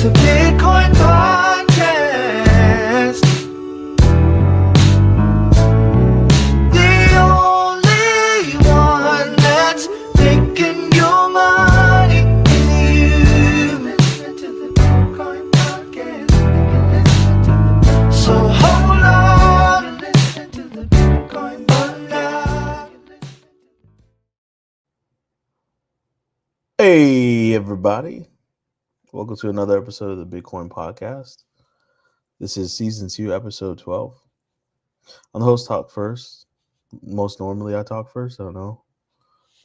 It's a Bitcoin podcast. The only one that's making your money is you. Listen to the Bitcoin podcast. So hold on and listen to the Bitcoin podcast now. Hey, everybody. Welcome to another episode of the Bitcoin Podcast. This is Season 2, Episode 12. I'm the host, Talk First. Most normally I talk first. I don't know.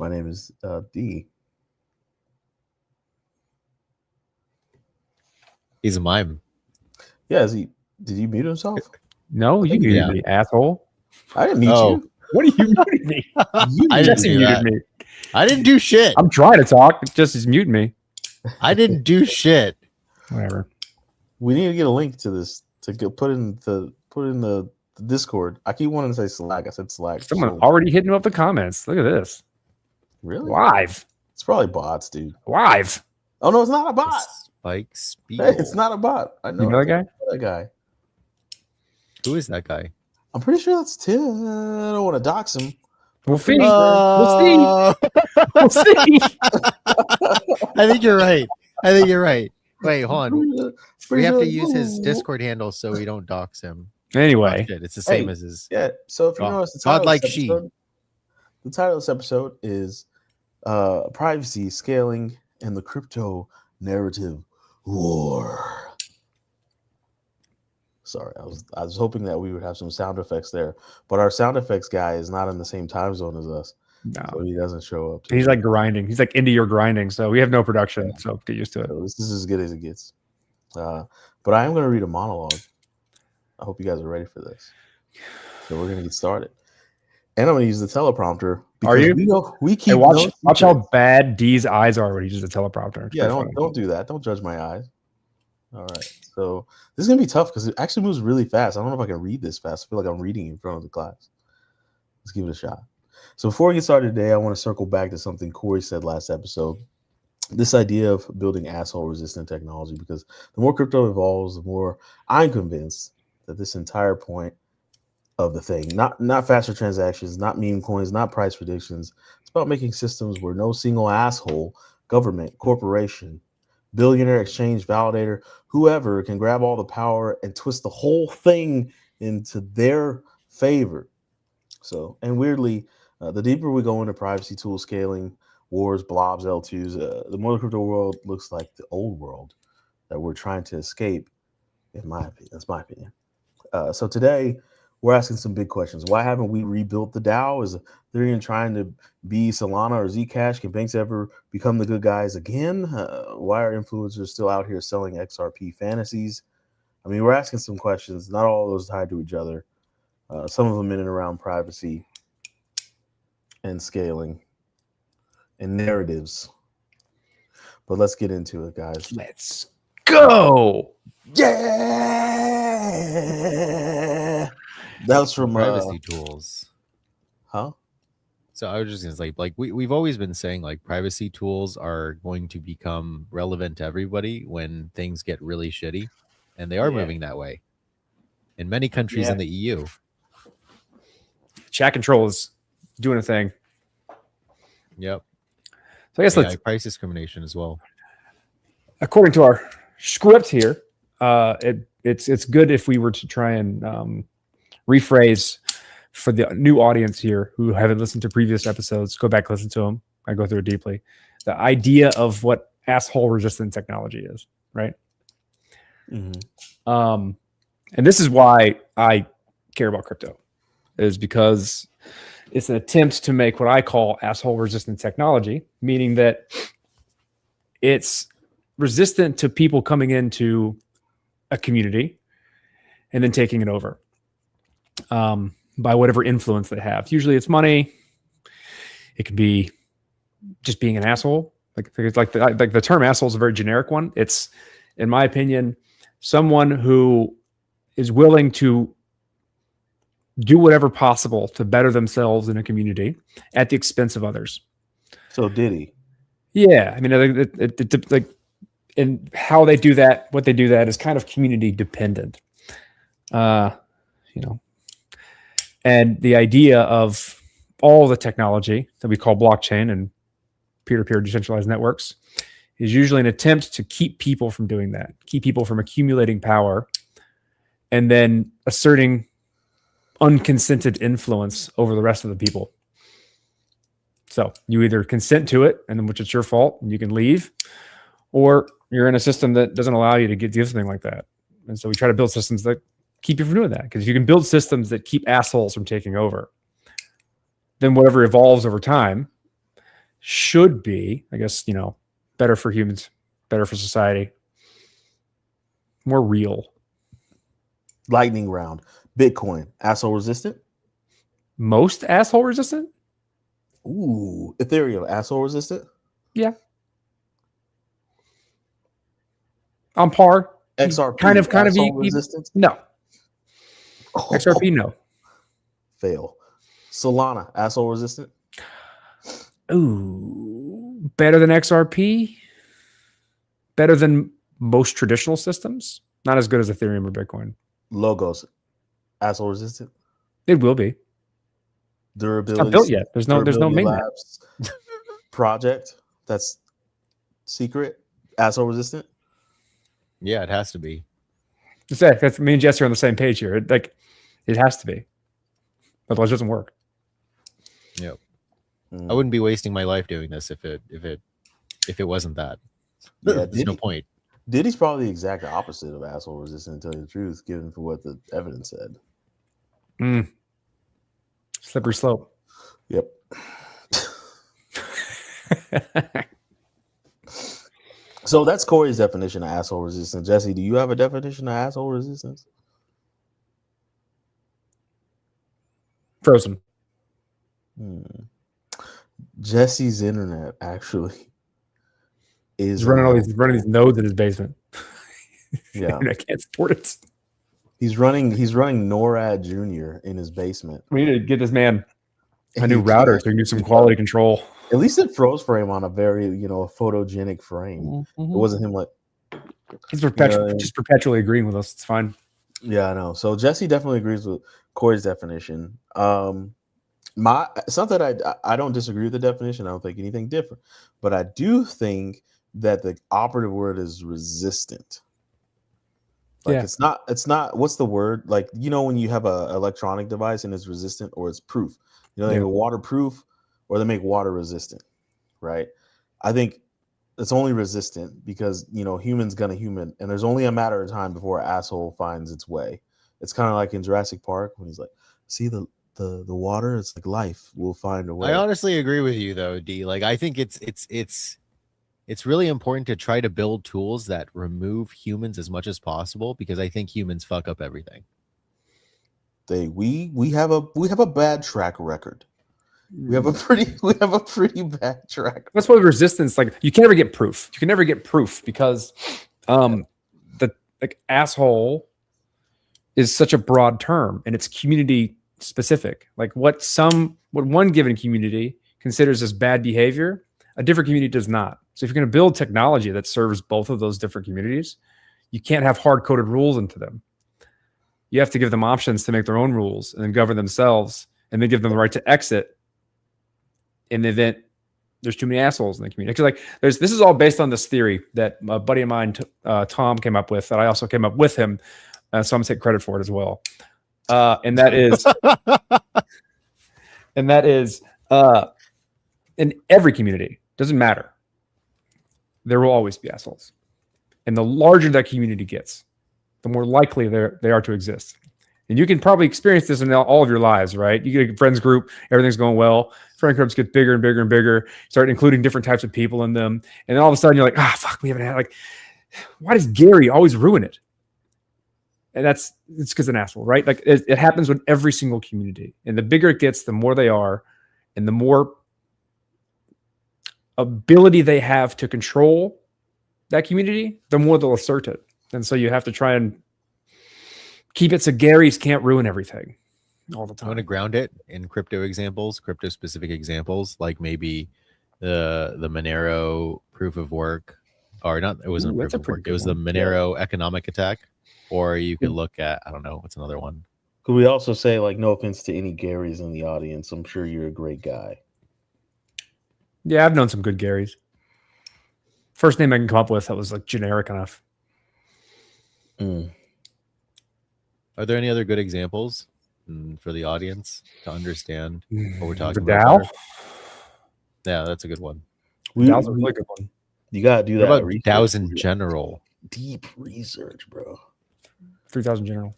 My name is D. He's a mime. Yeah, did he mute himself? No, you muted me, asshole. I didn't mute you. What are you muting me? I didn't Jesse do muted that. me. I didn't do shit. I'm trying to talk. It's just he's muting me. I didn't do shit. Whatever. We need to get a link to this to put in the Discord. I keep wanting to say Slack. I said Slack. Someone already hitting up the comments. Look at this. Really? Live. It's probably bots, dude. Live. Oh no, it's not a bot. Spike Speed. Hey, it's not a bot. I know You know that guy? that guy. Who is that guy? I'm pretty sure that's Tim. I don't want to dox him. We'll see. We'll see. We'll see. I think you're right. Wait, hold on. We have to use his Discord. Discord handle so we don't dox him. Anyway, Oh, shit, it's the same Hey. as his. Yeah. So if you God- notice, the title, Godlike of this she. episode, the title of this episode is "Privacy, Scaling, and the Crypto Narrative War." Sorry, I was hoping that we would have some sound effects there, but our sound effects guy is not in the same time zone as us, no. so he doesn't show up. He's like grinding. He's like into your grinding. So we have no production. So get used to it. So this is as good as it gets. But I am going to read a monologue. I hope you guys are ready for this. So we're going to get started. And I'm going to use the teleprompter. Are you? We keep Hey, watch no how secrets. bad D's eyes are when he uses a teleprompter. It's Yeah, pretty funny. don't do that. Don't judge my eyes. All right. So this is going to be tough because it actually moves really fast. I don't know if I can read this fast. I feel like I'm reading in front of the class. Let's give it a shot. So before we get started today, I want to circle back to something Corey said last episode. This idea of building asshole resistant technology, because the more crypto evolves, the more I'm convinced that this entire point of the thing, not faster transactions, not meme coins, not price predictions, it's about making systems where no single asshole, government, corporation, billionaire, exchange, validator, whoever can grab all the power and twist the whole thing into their favor. So, and weirdly, the deeper we go into privacy tool scaling, wars, blobs, L2s, the more the crypto world looks like the old world that we're trying to escape, in my opinion. That's my opinion. So today, we're asking some big questions. Why haven't we rebuilt the DAO? Is Ethereum trying to be Solana or Zcash? Can banks ever become the good guys again? Why are influencers still out here selling XRP fantasies? I mean, we're asking some questions. Not all of those tied to each other. Some of them in and around privacy and scaling and narratives. But let's get into it, guys. Let's go. Yeah. That was from privacy tools. huh? So I was just gonna say, like we've always been saying, like privacy tools are going to become relevant to everybody when things get really shitty, and they are moving that way in many countries in the EU. Chat control is doing a thing. Yep. So I guess AI let's, price discrimination as well. according to our script here, it's good if we were to try and rephrase for the new audience here who haven't listened to previous episodes. Go back, listen to them. I go through it deeply. The idea of what asshole resistant technology is, right? Mm-hmm. And this is why I care about crypto, is because it's an attempt to make what I call asshole resistant technology, meaning that it's resistant to people coming into a community and then taking it over by whatever influence they have. Usually it's money. It could be just being an asshole. Like the term asshole is a very generic one. It's, in my opinion, someone who is willing to do whatever possible to better themselves in a community at the expense of others. So did he? Yeah, I mean, like and how they do that, what they do that is kind of community dependent. You know, and the idea of all the technology that we call blockchain and peer-to-peer decentralized networks is usually an attempt to keep people from doing that, keep people from accumulating power, and then asserting unconsented influence over the rest of the people. So you either consent to it, and then which it's your fault, and you can leave, or you're in a system that doesn't allow you to do something like that. And so we try to build systems that keep you from doing that. Because if you can build systems that keep assholes from taking over, then whatever evolves over time should be, I guess, better for humans, better for society, more real. Lightning round. Bitcoin, asshole resistant? Most asshole resistant? Ooh, Ethereum, asshole resistant? Yeah. On par. XRP, kind of asshole resistant? No. Oh, XRP, no. fail. Solana, asshole resistant? Ooh, better than XRP? Better than most traditional systems? Not as good as Ethereum or Bitcoin. Logos, asshole resistant? It will be. Durability. It's not built yet. There's no Durability mainnet. Labs project that's secret, asshole resistant? Yeah, it has to be. That's me and Jesse are on the same page here. It has to be. Otherwise, it doesn't work. Yep. Mm. I wouldn't be wasting my life doing this if it wasn't that. Yeah, There's no point. Diddy's probably the exact opposite of asshole resistant, to tell you the truth, given for what the evidence said. Slippery slope. Yep. So that's Corey's definition of asshole resistance. Jesse, do you have a definition of asshole resistance? Frozen. Jesse's internet actually is He's running these nodes in his basement. Yeah, I can't support it. he's running NORAD Junior in his basement. We need to get this man a new He router can't- so he can do some quality control. At least it froze frame on a very photogenic frame. It wasn't him like. He's just perpetually agreeing with us. It's fine. Yeah, I know. So Jesse definitely agrees with Corey's definition. It's not that I don't disagree with the definition. I don't think anything different, but I do think that the operative word is resistant. Like it's not. What's the word? Like when you have a electronic device and it's resistant or it's proof. They make waterproof or they make water resistant, right? I think it's only resistant because humans gonna human, and there's only a matter of time before an asshole finds its way. It's kind of like in Jurassic Park when he's like, "See the water? It's like life will find a way." I honestly agree with you though, D. Like I think it's really important to try to build tools that remove humans as much as possible because I think humans fuck up everything. We have a bad track record. We have a pretty bad track. That's why resistance, you can never get proof. You can never get proof because the asshole is such a broad term and it's community specific. Like what one given community considers as bad behavior, a different community does not. So if you're going to build technology that serves both of those different communities, you can't have hard-coded rules into them. You have to give them options to make their own rules and then govern themselves and then give them the right to exit in the event there's too many assholes in the community. Because this is all based on this theory that a buddy of mine, Tom, came up with, that I also came up with him. So I'm going to take credit for it as well. And that is in every community, doesn't matter. There will always be assholes. And the larger that community gets, the more likely they are to exist. And you can probably experience this in all of your lives, right? You get a friends group, everything's going well. Friend groups get bigger and bigger and bigger. Start including different types of people in them. And then all of a sudden you're like, fuck, we haven't had why does Gary always ruin it? And it's because an asshole, right? It happens with every single community. And the bigger it gets, the more they are, and the more ability they have to control that community, the more they'll assert it. And so you have to try and keep it so Gary's can't ruin everything all the time. I want to ground it in crypto specific examples, like maybe the Monero proof of work or not. It wasn't Ooh, a that's proof a of pretty work. It good was the one. Monero economic attack, or you could Hmm. look at, I don't know, what's another one? Could we also say, like, no offense to any Garys in the audience, I'm sure you're a great guy. Yeah, I've known some good Garys. First name I can come up with that was like generic enough. Mm. Are there any other good examples for the audience to understand what we're The talking about Dow. better? Yeah, that's a good one. Dow's a really good one. You gotta do What that about research. DAOs in general? Deep research, bro. 3000 general.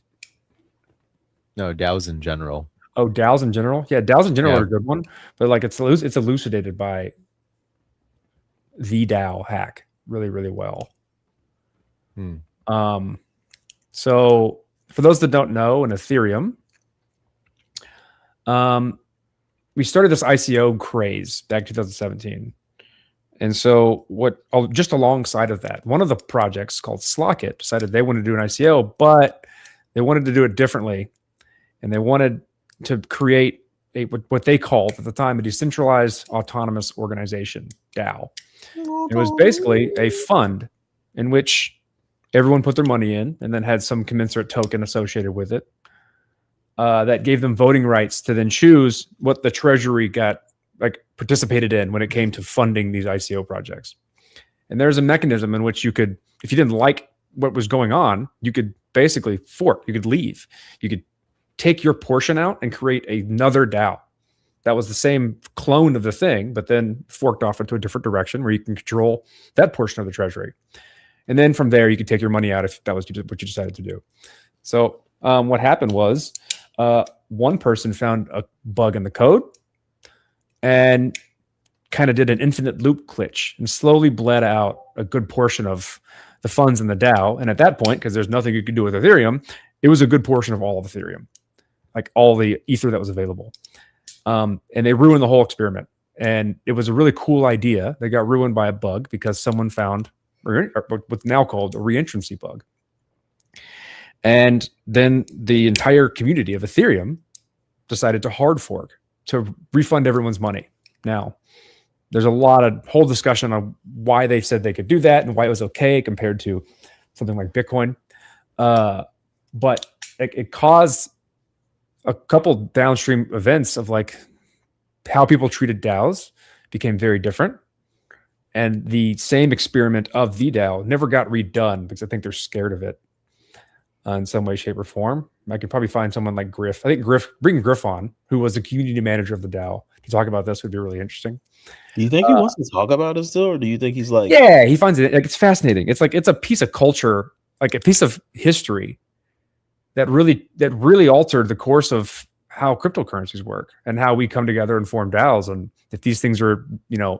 No, DAOs in general. Oh, DAOs in general. Yeah, DAOs in general Yeah. are a good one, but like it's elucidated by the DAO hack really, really well. Hmm. So for those that don't know, in Ethereum, we started this ICO craze back in 2017. And so just alongside of that, one of the projects called Slockit decided they wanted to do an ICO, but they wanted to do it differently. And they wanted to create what they called at the time a decentralized autonomous organization, DAO. It was basically a fund in which everyone put their money in and then had some commensurate token associated with it that gave them voting rights to then choose what the treasury participated in when it came to funding these ICO projects. And there's a mechanism in which you could, if you didn't like what was going on, you could basically fork, you could leave, you could take your portion out and create another DAO that was the same clone of the thing, but then forked off into a different direction where you can control that portion of the treasury. And then from there, you could take your money out if that was what you decided to do. So what happened was one person found a bug in the code and kind of did an infinite loop glitch and slowly bled out a good portion of the funds in the DAO. And at that point, because there's nothing you could do with Ethereum, it was a good portion of all of Ethereum, like all the ether that was available. And they ruined the whole experiment. And it was a really cool idea. They got ruined by a bug because someone found what's now called a reentrancy bug. And then the entire community of Ethereum decided to hard fork to refund everyone's money. Now, there's a lot of whole discussion on why they said they could do that and why it was okay compared to something like Bitcoin. But it caused a couple downstream events of like how people treated DAOs became very different. And the same experiment of the DAO never got redone because I think they're scared of it in some way, shape, or form. I could probably find someone like Griff. I think bring Griff on, who was the community manager of the DAO, to talk about this would be really interesting. Do you think he wants to talk about it still, or do you think he's like, yeah, he finds it like it's fascinating. It's like it's a piece of culture, like a piece of history that really altered the course of how cryptocurrencies work and how we come together and form DAOs. And if these things are,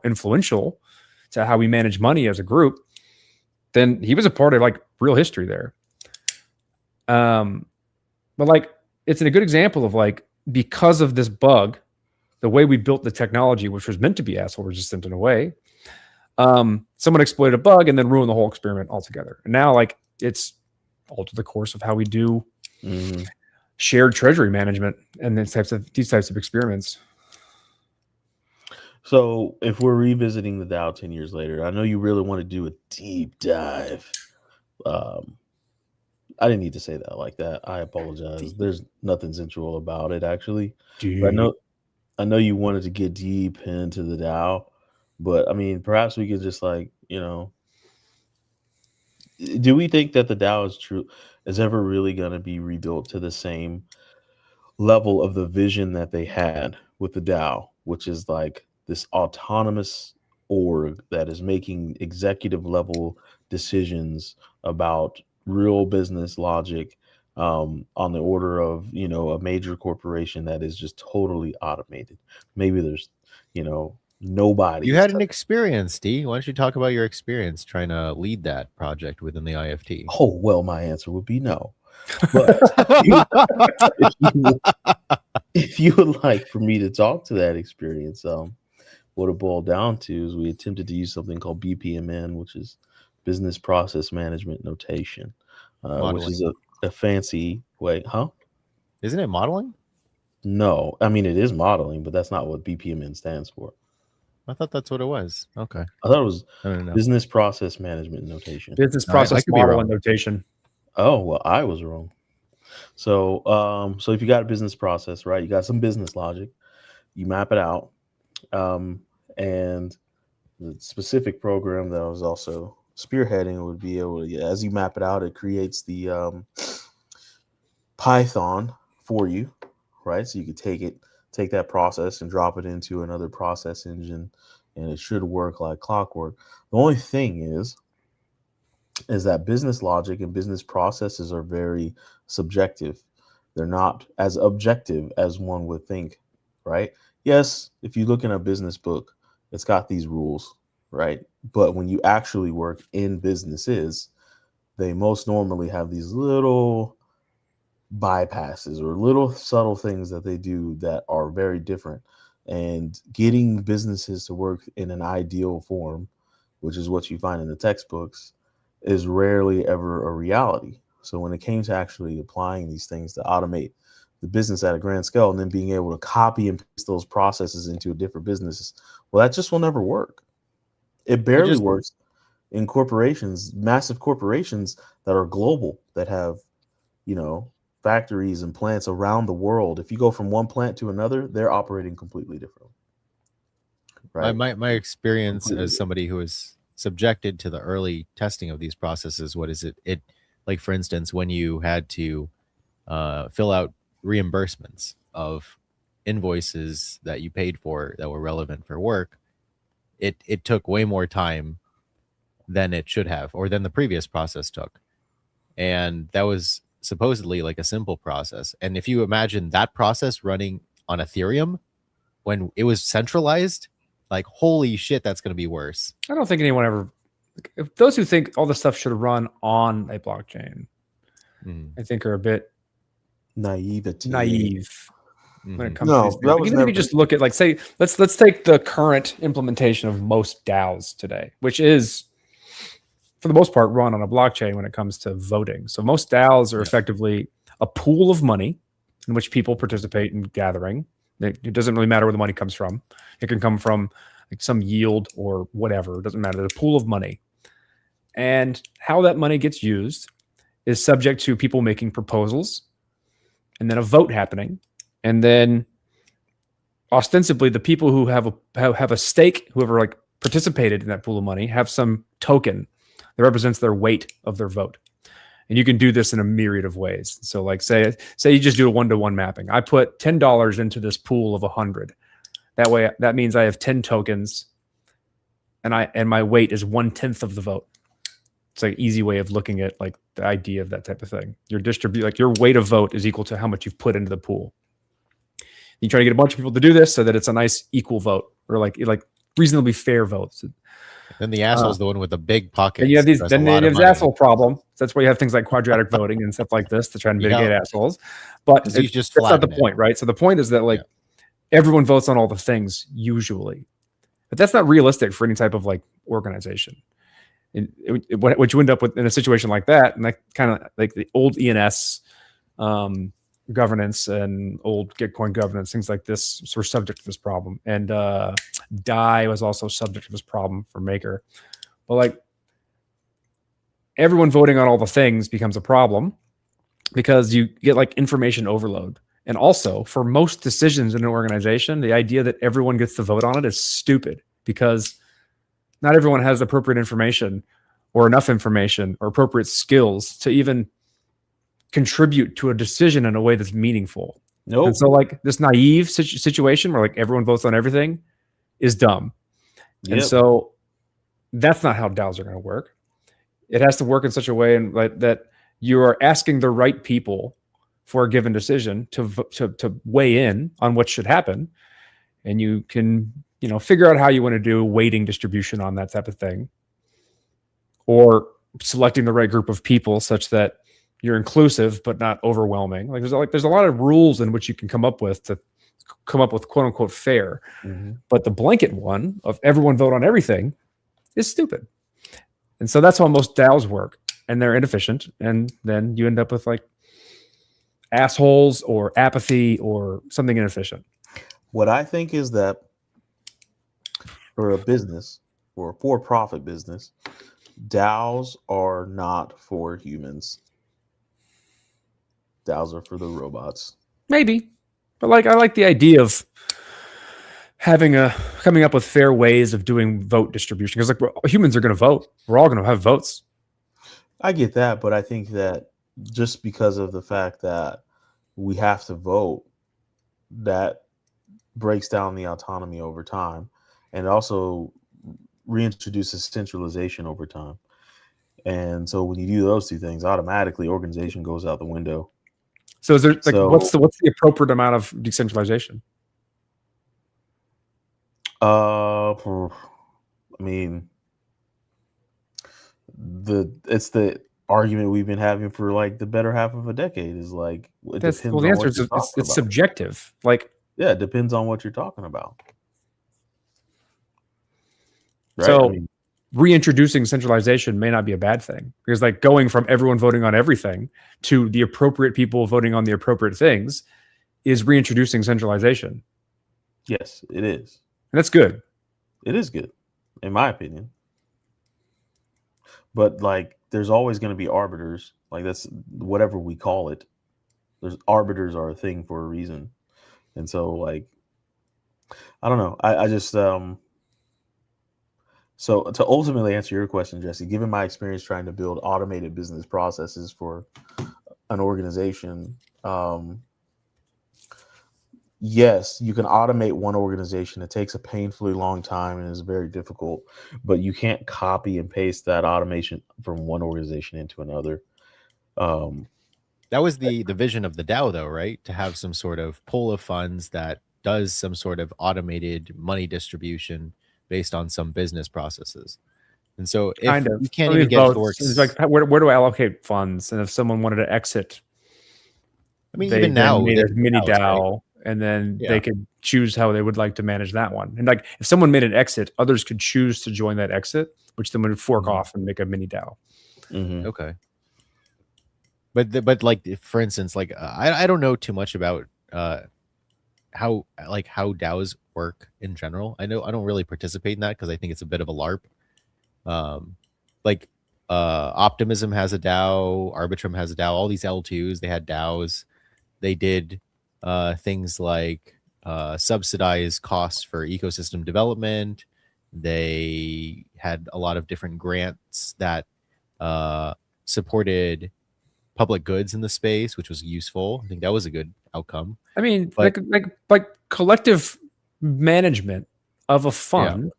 influential to how we manage money as a group, then he was a part of like real history there. But like it's a good example of like, because of this bug, the way we built the technology, which was meant to be asshole resistant in a way, someone exploited a bug and then ruined the whole experiment altogether. And now like it's altered the course of how we do shared treasury management and these types of experiments. So if we're revisiting the DAO 10 years later, I know you really want to do a deep dive. I didn't need to say that like that. I apologize. There's nothing sensual about it, actually. But I know you wanted to get deep into the DAO, but I mean, perhaps we could just like, do we think that the DAO is ever really going to be rebuilt to the same level of the vision that they had with the DAO, which is like this autonomous org that is making executive level decisions about real business logic on the order of, a major corporation that is just totally automated? Maybe there's, nobody. You had an experience, D. Why don't you talk about your experience trying to lead that project within the IFT? Oh, well, my answer would be no. But if you would like for me to talk to that experience, what it boiled down to is we attempted to use something called BPMN, which is business process management notation, which is a fancy way. Huh? Isn't it modeling? No, I mean, it is modeling, but that's not what BPMN stands for. I thought that's what it was. Okay. I thought it was I don't know. business process management notation. Business I process could be model wrong. and notation. Oh, well, I was wrong. So, so if you got a business process, right, you got some business logic, you map it out, and the specific program that I was also spearheading would be able to, as you map it out, it creates the Python for you, right? So you could take that process and drop it into another process engine, and it should work like clockwork. The only thing is that business logic and business processes are very subjective. They're not as objective as one would think, right? Yes, if you look in a business book, it's got these rules, right? But when you actually work in businesses, they most normally have these little bypasses or little subtle things that they do that are very different. And getting businesses to work in an ideal form, which is what you find in the textbooks, is rarely ever a reality. So when it came to actually applying these things to automate the business at a grand scale and then being able to copy and paste those processes into a different business, well, that just will never work. It barely works in corporations, massive corporations that are global, that have, factories and plants around the world. If you go from one plant to another, they're operating completely differently. Right. My experience Completely. as somebody who was subjected to the early testing of these processes, what is it? It, like, for instance, when you had to fill out reimbursements of invoices that you paid for that were relevant for work, it took way more time than it should have, or than the previous process took. And that was supposedly like a simple process. And if you imagine that process running on Ethereum when it was centralized, like, holy shit, that's going to be worse. I don't think anyone ever. If those who think all this stuff should run on a blockchain, I think are a bit naive when it comes No, to these things. that Like, was even if never- you just look at, like, say, let's take the current implementation of most DAOs today, which is, for the most part, run on a blockchain when it comes to voting. So most DAOs are effectively a pool of money in which people participate in gathering. It doesn't really matter where the money comes from. It can come from, like, some yield or whatever. It doesn't matter. There's a pool of money. And how that money gets used is subject to people making proposals and then a vote happening. And then ostensibly the people who have a stake, whoever, like, participated in that pool of money, have some token that represents their weight of their vote. And you can do this in a myriad of ways. So, like, say you just do a 1-to-1 mapping. I put $10 into this pool of 100. That way, that means I have 10 tokens, and my weight is 1/10 of the vote. It's like an easy way of looking at, like, the idea of that type of thing. Your weight of vote is equal to how much you've put into the pool. You try to get a bunch of people to do this so that it's a nice equal vote, or like reasonably fair votes. Then the asshole's the one with the big pockets. And you have these. That's Then a you lot have of this money. asshole problem. That's why you have things like quadratic voting and stuff like this to try and mitigate assholes. But 'Cause you just that's not the flatten it. point, right? So the point is that, like, everyone votes on all the things usually, but that's not realistic for any type of, like, organization. And what you end up with in a situation like that, and that kind of like the old ENS governance and old Gitcoin governance, things like this were subject to this problem. And DAI was also subject to this problem for Maker. But, like, everyone voting on all the things becomes a problem because you get, like, information overload. And also, for most decisions in an organization, the idea that everyone gets to vote on it is stupid, because not everyone has appropriate information or enough information or appropriate skills to even contribute to a decision in a way that's meaningful. Nope. And so, like, this naive situation where, like, everyone votes on everything is dumb. And so that's not how DAOs are going to work. It has to work in such a way that you are asking the right people for a given decision to weigh in on what should happen. And you can, figure out how you want to do weighting distribution on that type of thing, or selecting the right group of people such that you're inclusive but not overwhelming. There's a lot of rules in which you can come up with to come up with quote unquote fair. But the blanket one of everyone vote on everything is stupid. And so that's how most DAOs work, and they're inefficient. And then you end up with, like, assholes or apathy or something inefficient. What I think is that or a business or a for-profit business, DAOs are not for humans. DAOs are for the robots. Maybe, but like I like the idea of coming up with fair ways of doing vote distribution, because like humans are going to vote. We're all going to have votes. I get that, but I think that just because of the fact that we have to vote, that breaks down the autonomy over time, and also reintroduces centralization over time. And so when you do those two things, automatically organization goes out the window. So is there like So- what's the appropriate amount of decentralization? I mean, it's the argument we've been having for like the better half of a decade is like it That's depends well, the on answer what is you're talking it's about. subjective. Like Yeah, it depends on what you're talking about. Right? so, I mean, reintroducing centralization may not be a bad thing, because like going from everyone voting on everything to the appropriate people voting on the appropriate things is reintroducing centralization, yes, it is. and that's good. It is good, in my opinion. But like, there's always going to be arbiters. Like that's whatever we call it. There's arbiters are a thing for a reason, and so like, I don't know. I just So to ultimately answer your question, Jesse, given my experience trying to build automated business processes for an organization, yes, you can automate one organization. It takes a painfully long time and is very difficult, but you can't copy and paste that automation from one organization into another. That was the vision of the DAO, though, right? To have some sort of pool of funds that does some sort of automated money distribution based on some business processes. And so if Kind of. you can't I mean, even get it to both. work, It's like where do I allocate funds? And if someone wanted to exit, I mean, they even then now, made there's a mini DAOs, right? DAO, and then Yeah. they could choose how they would like to manage that one. And like if someone made an exit, others could choose to join that exit, which then would fork Mhm. off and make a mini DAO. Mhm. Okay. But like for instance, like I don't know too much about how DAOs work in general. I don't really participate in that because I think it's a bit of a LARP. Like Optimism has a DAO, Arbitrum has a DAO, all these L2s, they had DAOs. They did things like subsidize costs for ecosystem development. They had a lot of different grants that supported public goods in the space, which was useful. I think that was a good outcome. I mean, But- like collective management of a fund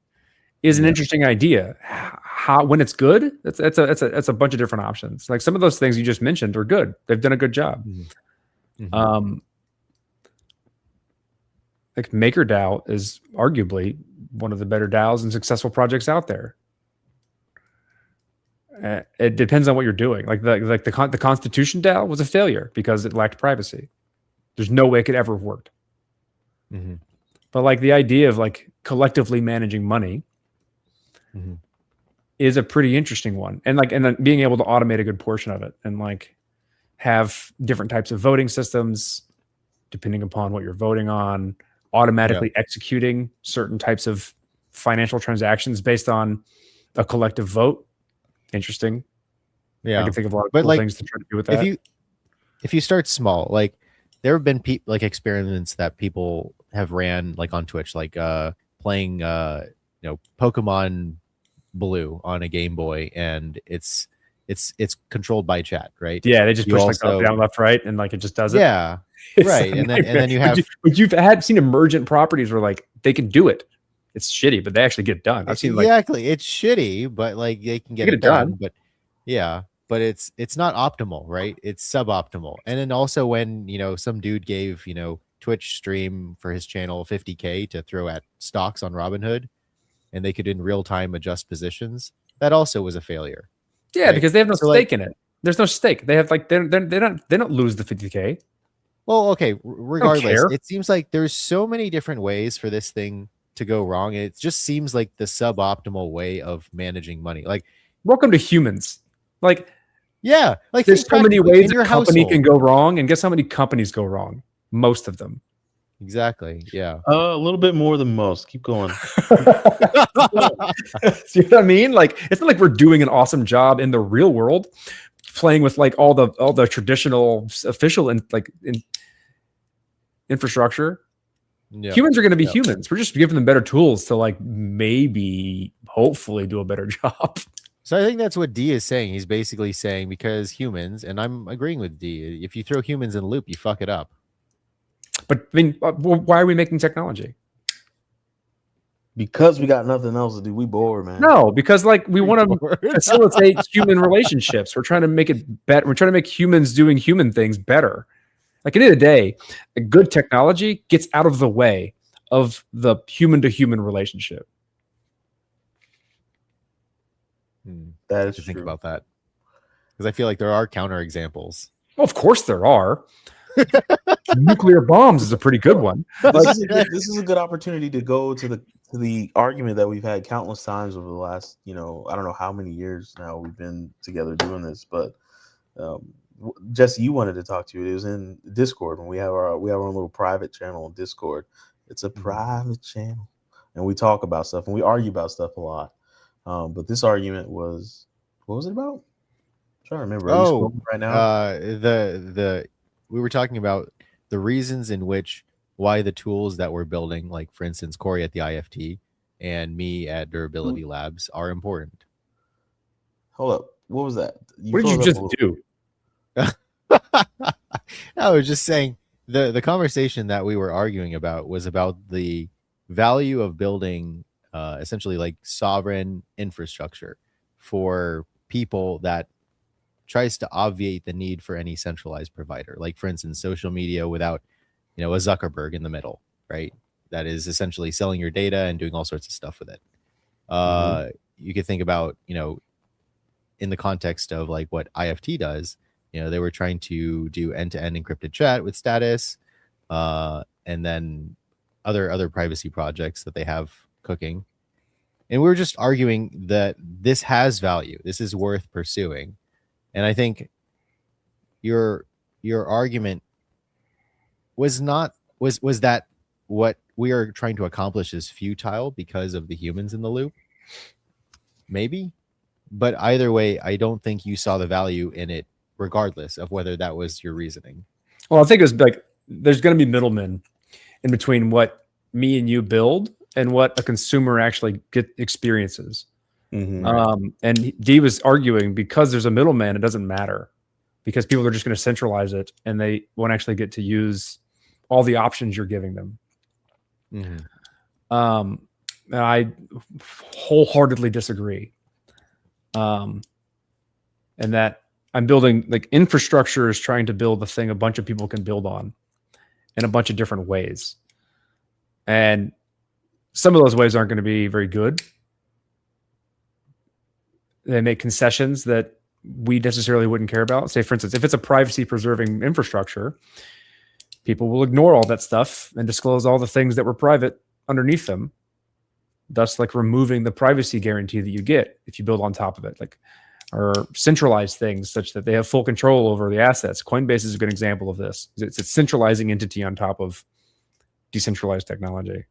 is an Yeah. interesting idea. How when it's good, that's a bunch of different options. Like some of those things you just mentioned are good. They've done a good job. Mhm. Like MakerDAO is arguably one of the better DAOs and successful projects out there. It depends on what you're doing. Like the Constitution DAO was a failure because it lacked privacy. There's no way it could ever have worked. Mhm. But like the idea of like collectively managing money Mhm. is a pretty interesting one, and then being able to automate a good portion of it, and like have different types of voting systems depending upon what you're voting on, automatically executing certain types of financial transactions based on a collective vote. Interesting. I Yeah. can think of a lot of But, cool like, things to try to do with that. If you start small, like there have been like experiments that people have ran like on Twitch, like playing Pokemon Blue on a Game Boy, and it's controlled by chat, right? Yeah, they just You push like also- up, down, left, right, and like it just does it. Yeah. It's right. a And then you nightmare. have But you've seen emergent properties where like they can do it. It's shitty, but they actually get it done. I've seen like exactly. It's shitty, but like they can get it done. But yeah, but it's not optimal, right? It's suboptimal. And then also when some dude gave Twitch stream for his channel $50K to throw at stocks on Robinhood, and they could in real time adjust positions, that also was a failure. yeah, right? because they have no So, like- stake in it. There's no stake. They have like they don't lose the 50K. Well, okay, regardless, care. it seems like there's so many different ways for this thing to go wrong. And it just seems like the suboptimal way of managing money. Like, Welcome to humans. Like yeah, like there's think so many practically ways in your a company household. can go wrong, and guess how many companies go wrong? Most of them. Exactly. Yeah. A little bit more than most. Keep going. See what I mean? Like, it's not like we're doing an awesome job in the real world, playing with like all the traditional official and infrastructure. Yeah. Humans are going to be Yeah. humans. We're just giving them better tools to like maybe, hopefully, do a better job. So I think that's what D is saying. He's basically saying because humans, and I'm agreeing with D, if you throw humans in the loop, you fuck it up. But I mean, why are we making technology? Because we got nothing else to do. We bored, man. No, because like we want to facilitate human relationships. We're trying to make it better. We're trying to make humans doing human things better. Like at the end of the day, a good technology gets out of the way of the human to human relationship. That is to true. think about that, because I feel like there are counter examples. Well, of course there are. Nuclear bombs is a pretty good one. This is a good opportunity to go to the argument that we've had countless times over the last, I don't know how many years now we've been together doing this, but Jesse, you wanted to talk to you. It was in Discord when we have our own little private channel on Discord. It's a private channel, and we talk about stuff and we argue about stuff a lot. But this argument was, what was it about? I'm trying to remember. Are you scrolling right now? We were talking about the reasons in which why the tools that we're building, like for instance, Corey at the IFT and me at Durability Labs, are important. Hold up. What was that? What did you just do? I was just saying the conversation that we were arguing about was about the value of building essentially like sovereign infrastructure for people that tries to obviate the need for any centralized provider. Like for instance, social media without, a Zuckerberg in the middle, right? That is essentially selling your data and doing all sorts of stuff with it. You could think about, in the context of like what IFT does, they were trying to do end-to-end encrypted chat with status, and then other privacy projects that they have cooking. And we were just arguing that this has value. This is worth pursuing. And I think your argument was that what we are trying to accomplish is futile because of the humans in the loop. Maybe. But either way, I don't think you saw the value in it, regardless of whether that was your reasoning. Well, I think it was like there's going to be middlemen in between what me and you build and what a consumer actually experiences. And D was arguing because there's a middleman, it doesn't matter because people are just going to centralize it and they won't actually get to use all the options you're giving them. And I wholeheartedly disagree. And that I'm building like infrastructure is trying to build the thing a bunch of people can build on in a bunch of different ways. And some of those ways aren't going to be very good. They make concessions that we necessarily wouldn't care about. Say, for instance, if it's a privacy preserving infrastructure, people will ignore all that stuff and disclose all the things that were private underneath them, thus like removing the privacy guarantee that you get if you build on top of it, like or centralize things such that they have full control over the assets. Coinbase is a good example of this. It's a centralizing entity on top of decentralized technology.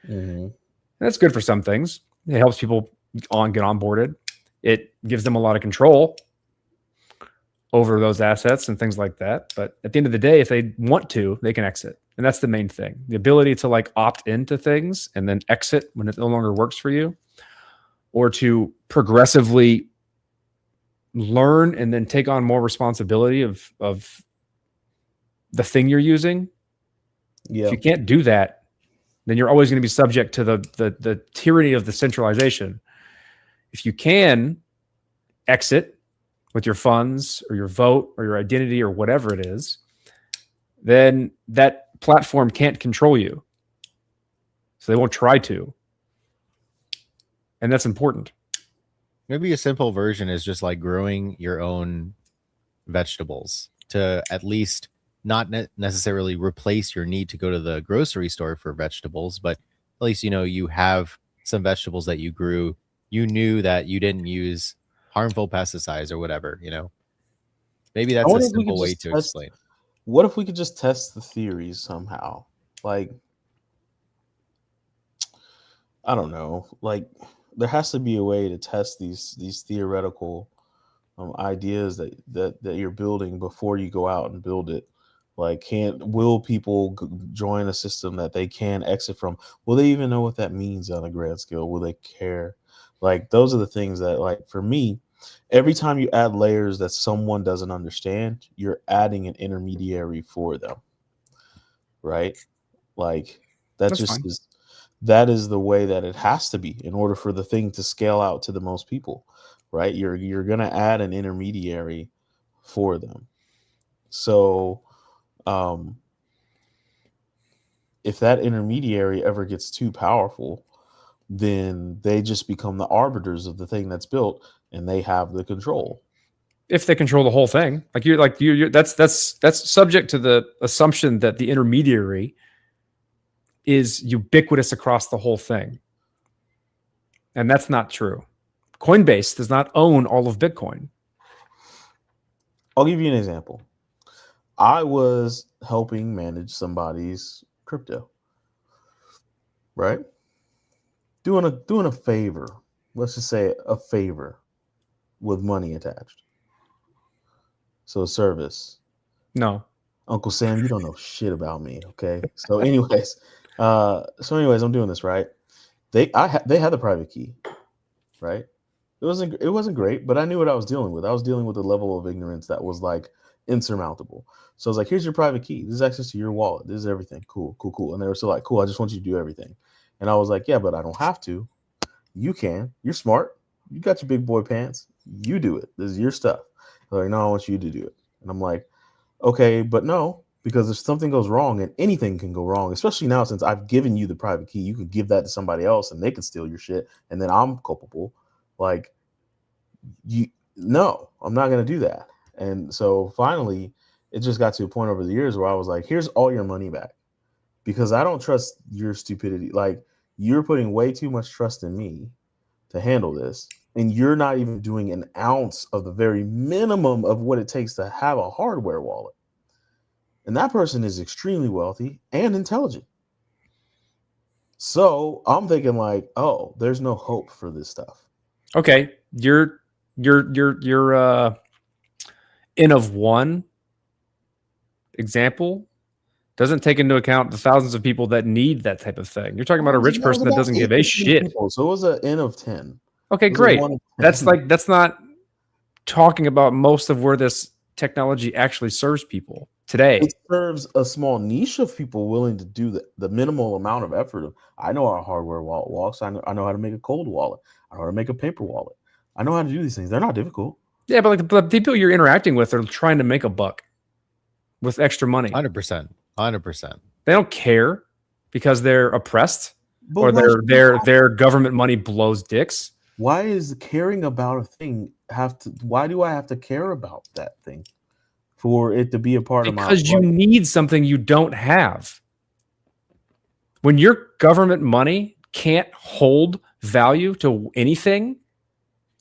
And that's good for some things. It helps people get onboarded. It gives them a lot of control over those assets and things like that. But at the end of the day, if they want to, they can exit. And that's the main thing. The ability to like opt into things and then exit when it no longer works for you, or to progressively learn and then take on more responsibility of the thing you're using. If you can't do that, then you're always going to be subject to the tyranny of the centralization. If you can exit with your funds or your vote or your identity or whatever it is, then that platform can't control you. So they won't try to. And that's important. Maybe a simple version is just like growing your own vegetables to at least not necessarily replace your need to go to the grocery store for vegetables, but at least, you have some vegetables that you grew. You knew that you didn't use harmful pesticides or whatever, Maybe that's a simple way to explain. What if we could just test the theories somehow? like, I don't know, like there has to be a way to test these theoretical ideas that you're building before you go out and build it. Like, will people join a system that they can exit from? Will they even know what that means on a grand scale? Will they care? Like, those are the things that, like, for me, every time you add layers that someone doesn't understand, you're adding an intermediary for them, right? Like, that That's just fine. is that is the way that it has to be in order for the thing to scale out to the most people, right? You're gonna add an intermediary for them. So um if that intermediary ever gets too powerful, then they just become the arbiters of the thing that's built, and they have the control. If they control the whole thing, that's subject to the assumption that the intermediary is ubiquitous across the whole thing, and that's not true. Coinbase does not own all of Bitcoin. I'll give you an example. I was helping manage somebody's crypto, right? Doing a favor. Let's just say a favor with money attached. So a service. No, Uncle Sam, you don't know shit about me, okay? So anyways, I'm doing this, right? They had the private key, right? It wasn't great, but I knew what I was dealing with. I was dealing with a level of ignorance that was like insurmountable. So I was like, here's your private key. This is access to your wallet. This is everything. Cool, cool, cool. And they were still like, cool, I just want you to do everything. And I was like, yeah, but I don't have to. You can. You're smart. You got your big boy pants. You do it. This is your stuff. They're like, no, I want you to do it. And I'm like, okay, but no, because if something goes wrong, and anything can go wrong, especially now since I've given you the private key, you could give that to somebody else and they could steal your shit, and then I'm culpable. Like, no, I'm not going to do that. And so finally, it just got to a point over the years where I was like, here's all your money back, because I don't trust your stupidity. Like, you're putting way too much trust in me to handle this, and you're not even doing an ounce of the very minimum of what it takes to have a hardware wallet. And that person is extremely wealthy and intelligent. So I'm thinking like, oh, there's no hope for this stuff. okay, your N of one example doesn't take into account the thousands of people that need that type of thing. You're talking about a rich person that doesn't give a shit. People. So it was an N of 10. Okay, great. That's not talking about most of where this technology actually serves people today. It serves a small niche of people willing to do the minimal amount of effort. I know how a hardware wallet walks. I know how to make a cold wallet. I know how to make a paper wallet. I know how to do these things. They're not difficult. Yeah, but like the people you're interacting with are trying to make a buck with extra money. 100%. 100%. They don't care because they're oppressed But or their government money blows dicks. why is caring about a thing why do I have to care about that thing for it to be a part of my life? Because you need something you don't have. When your government money can't hold value to anything,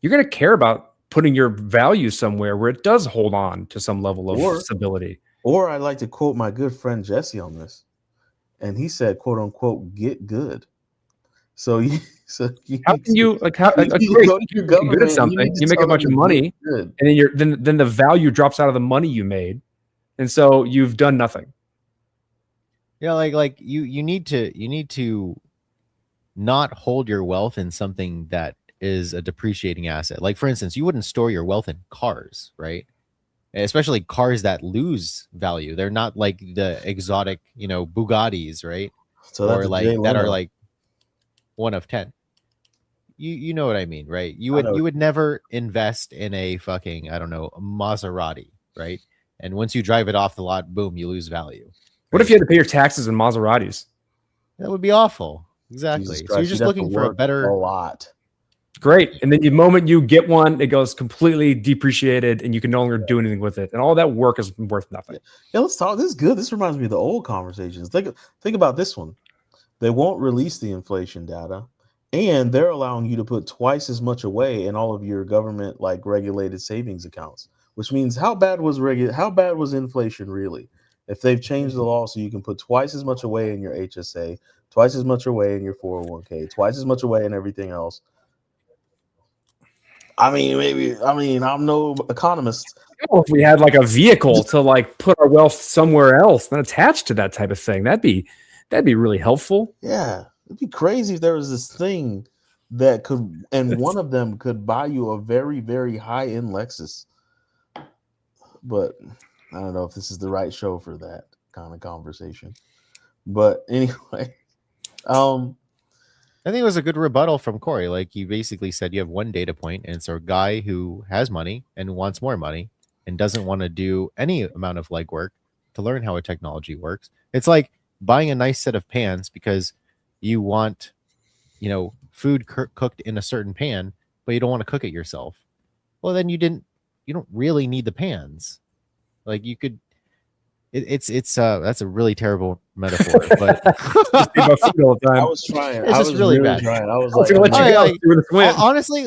you're going to care about putting your value somewhere where it does hold on to some level of stability. Or I like to quote my good friend Jesse on this, and he said, "quote unquote, get good." So How can you like how you go to your you're good government, at something, you make a bunch of money, and then the value drops out of the money you made, and so you've done nothing. Yeah, like you need to not hold your wealth in something that is a depreciating asset. Like, for instance, you wouldn't store your wealth in cars, right? Especially cars that lose value. They're not like the exotic, Bugattis, right? So or like that are like 1 of 10. You know what I mean, right? You would never invest in a fucking, I don't know, a Maserati, right? And once you drive it off the lot, boom, you lose value. Right? What if you had to pay your taxes in Maseratis? That would be awful. Exactly. So you're just looking for a better lot. Great. And then the moment you get one, it goes completely depreciated and you can no longer do anything with it. And all that work is worth nothing. Yeah, let's talk. This is good. This reminds me of the old conversations. Think about this one. They won't release the inflation data, and they're allowing you to put twice as much away in all of your government regulated savings accounts, which means how bad was inflation really? If they've changed the law so you can put twice as much away in your HSA, twice as much away in your 401k, twice as much away in everything else. I mean, I'm no economist. Well, if we had like a vehicle to like put our wealth somewhere else and attached to that type of thing, that'd be really helpful. Yeah, it'd be crazy if there was this thing that could, and one of them could buy you a very, very high-end Lexus. But I don't know if this is the right show for that kind of conversation. But anyway, I think it was a good rebuttal from Corey. Like, he basically said you have one data point, and it's a guy who has money and wants more money and doesn't want to do any amount of legwork to learn how a technology works. It's like buying a nice set of pans because you want, food cooked in a certain pan, but you don't want to cook it yourself. Well, then you don't really need the pans. Like, you could. That's a really terrible metaphor, but I was trying. It's just really bad. Trying. I was honestly,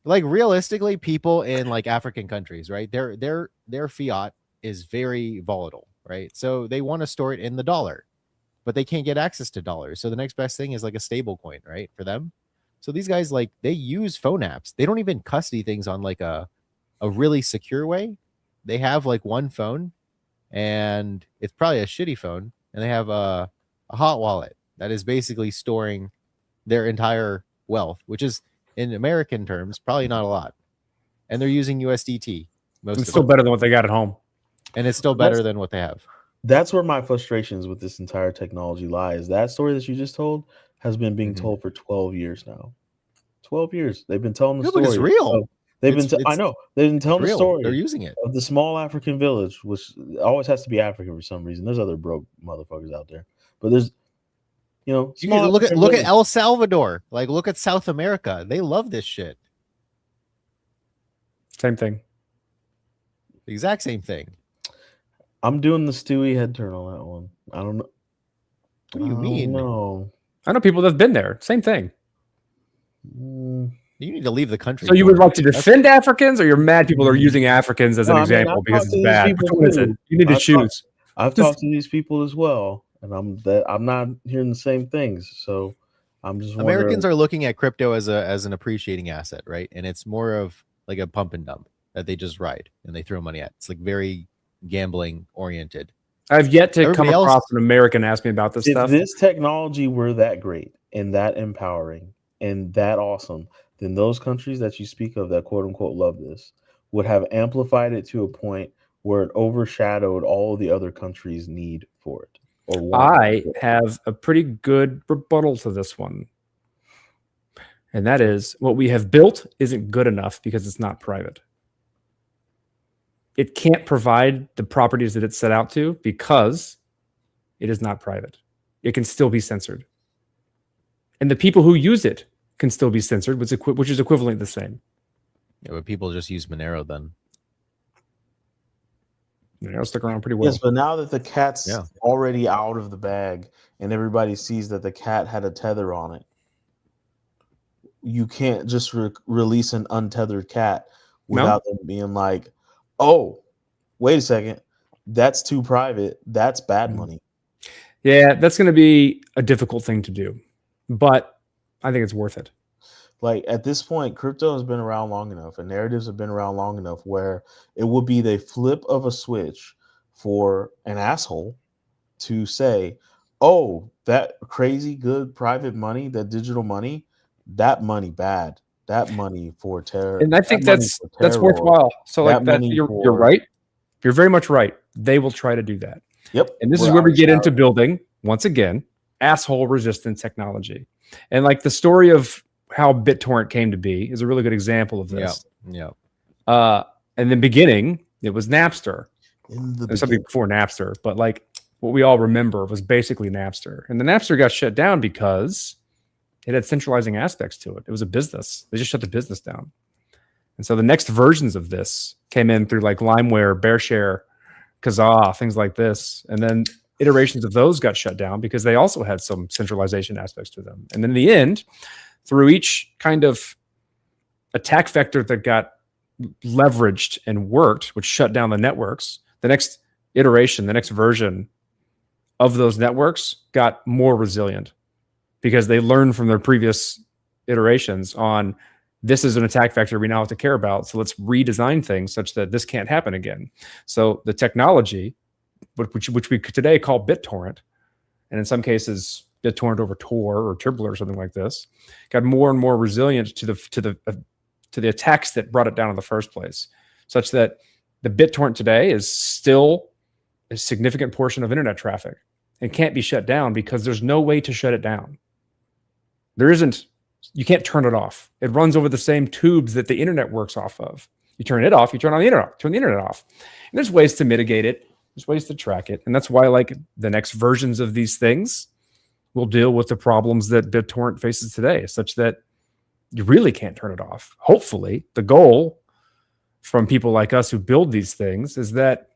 like, realistically, people in like African countries, right? Their fiat is very volatile, right? So they want to store it in the dollar, but they can't get access to dollars. So the next best thing is like a stable coin, right? For them. So these guys, like, they use phone apps. They don't even custody things on like a really secure way. They have like one phone, and it's probably a shitty phone, and they have a hot wallet that is basically storing their entire wealth, which is, in American terms, probably not a lot. And they're using USDT. It's still better than what they got at home. And it's still better than what they have. That's where my frustrations with this entire technology lies. That story that you just told has been being told for 12 years now. 12 years. They've been telling the story. It's real. I know. They've been telling the story. They're using it. Of the small African village, which always has to be African for some reason. There's other broke motherfuckers out there. But there's, you can look at El Salvador. Like, look at South America. They love this shit. Same thing. The exact same thing. I'm doing the Stewie head turn on that one. I don't know. What do you mean? No. I know people that've been there. Same thing. You need to leave the country. So you would like to defend Africans, or you're mad people are using Africans as an example because it's bad? Which one is it? You need to choose. I've talked to these people as well, and I'm not hearing the same things. So I'm just wondering. Americans are looking at crypto as an appreciating asset, right? And it's more of like a pump and dump that they just ride and they throw money at. It's like very gambling oriented. I've yet to come across an American ask me about this stuff. If this technology were that great and that empowering and that awesome, then those countries that you speak of that quote unquote love this would have amplified it to a point where it overshadowed all of the other countries' need for it. I have a pretty good rebuttal to this one. And that is, what we have built isn't good enough because it's not private. It can't provide the properties that it's set out to because it is not private. It can still be censored. And the people who use it can still be censored, which is equivalently the same. Yeah, but people just use Monero then. Monero stuck around pretty well. Yes, but now that the cat's already out of the bag and everybody sees that the cat had a tether on it, you can't just release an untethered cat without them being like, oh, wait a second, that's too private. That's bad money. Yeah, that's going to be a difficult thing to do, but I think it's worth it. Like, at this point, crypto has been around long enough and narratives have been around long enough where it would be the flip of a switch for an asshole to say, oh, that crazy good private money, that digital money, that money bad, that money for terror. And I think that's worthwhile. So like that, you're right. You're very much right. They will try to do that. Yep. And this is where we get into building, once again, asshole resistant technology. And like the story of how BitTorrent came to be is a really good example of this. Yeah. In the beginning, it was Napster. There's something before Napster, but like what we all remember was basically Napster. And the Napster got shut down because it had centralizing aspects to it. It was a business. They just shut the business down. And so the next versions of this came in through like LimeWare, BearShare, Kazaa, things like this. And then iterations of those got shut down because they also had some centralization aspects to them. And then in the end, through each kind of attack vector that got leveraged and worked, which shut down the networks, the next iteration, the next version of those networks got more resilient because they learned from their previous iterations on this is an attack vector we now have to care about. So let's redesign things such that this can't happen again. So the technology, which we today call BitTorrent, and in some cases BitTorrent over Tor or Turbo or something like this, got more and more resilient to the attacks that brought it down in the first place, such that the BitTorrent today is still a significant portion of internet traffic and can't be shut down because there's no way to shut it down. There isn't. You can't turn it off. It runs over the same tubes that the internet works off of. You turn it off, you turn on the internet, turn the internet off. And there's ways to mitigate it. There's ways to track it. And that's why like the next versions of these things will deal with the problems that BitTorrent faces today, such that you really can't turn it off. Hopefully, the goal from people like us who build these things is that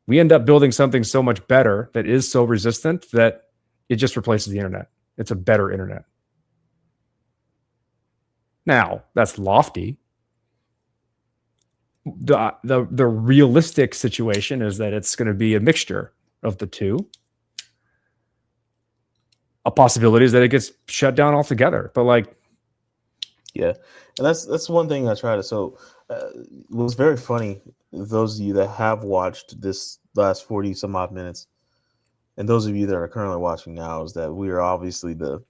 we end up building something so much better that is so resistant that it just replaces the internet. It's a better internet. Now, that's lofty. The realistic situation is that it's going to be a mixture of the two. A possibility is that it gets shut down altogether. But like, yeah, and that's one thing I try to. So it was very funny. Those of you that have watched this last 40 some odd minutes, and those of you that are currently watching now, is that we are obviously the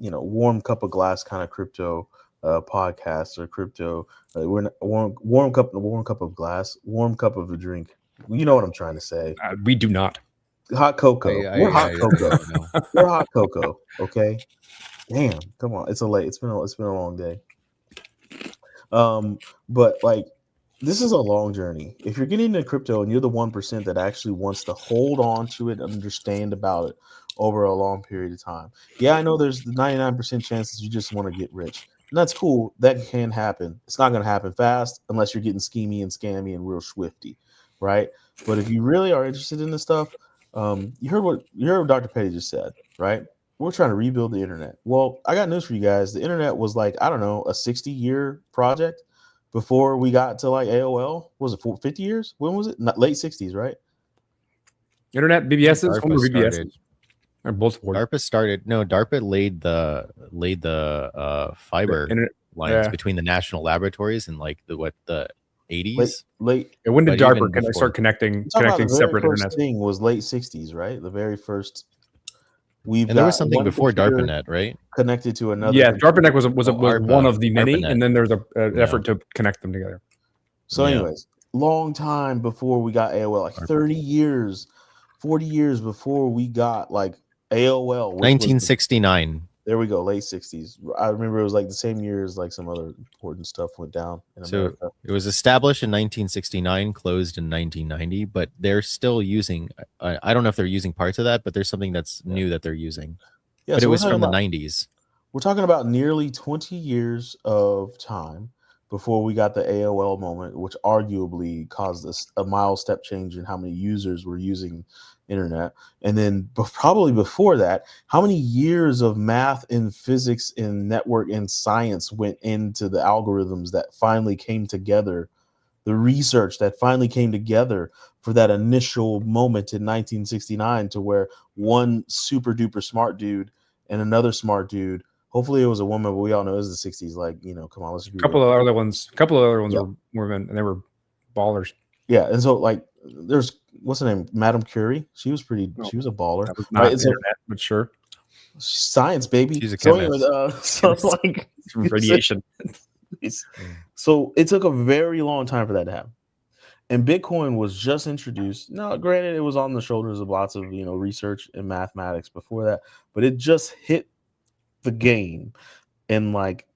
warm cup of glass kind of crypto podcast or crypto. We're not, warm cup of glass, warm cup of a drink. You know what I'm trying to say. we do not. Hot cocoa. We're hot cocoa. We're hot cocoa. Okay. Damn. Come on. It's been a long day. But like, this is a long journey. If you're getting into crypto and you're the 1% that actually wants to hold on to it, understand about it over a long period of time. Yeah, I know there's the 99% chances you just want to get rich. And that's cool. That can happen. It's not going to happen fast unless you're getting schemy and scammy and real swifty, right? But if you really are interested in this stuff, you heard what Dr. Petty just said, right? We're trying to rebuild the internet. Well, I got news for you guys. The internet was like, I don't know, a 60-year project before we got to like AOL. Was it 50 years? When was it? Not late 60s, right? Internet BBSs, DARPA BBSs. Or both words. DARPA laid the fiber lines between the national laboratories in like the 80s. Late. And when did DARPA start connecting separate internet? Thing was late 60s, right? The very first. There was something before DARPANET, right? Connected to another. Yeah, DARPANET was one of the many, ARPANET. And then there's an effort to connect them together. So, anyways, long time before we got AOL, like 30 years, 40 years before we got like AOL. 1969. There we go, late 60s. I remember it was like the same year as like some other important stuff went down in America. So it was established in 1969, closed in 1990, but they're still using, I don't know if they're using parts of that, but there's something that's new that they're using. Yeah, but so it was from the 90s. We're talking about nearly 20 years of time before we got the AOL moment, which arguably caused a mild step change in how many users were using internet. And then probably before that, how many years of math and physics and network and science went into the algorithms that finally came together, the research that finally came together for that initial moment in 1969 to where one super duper smart dude and another smart dude, hopefully it was a woman, but we all know it was the 60s. Like, come on, let's be a couple of other ones were women, and they were ballers. Yeah, and so like there's what's her name, Madame Curie. She was a baller. That was not internet, but sure, science, baby. She's a chemist. So like radiation. So it took a very long time for that to happen. And Bitcoin was just introduced. Now, granted, it was on the shoulders of lots of research and mathematics before that, but it just hit the game in like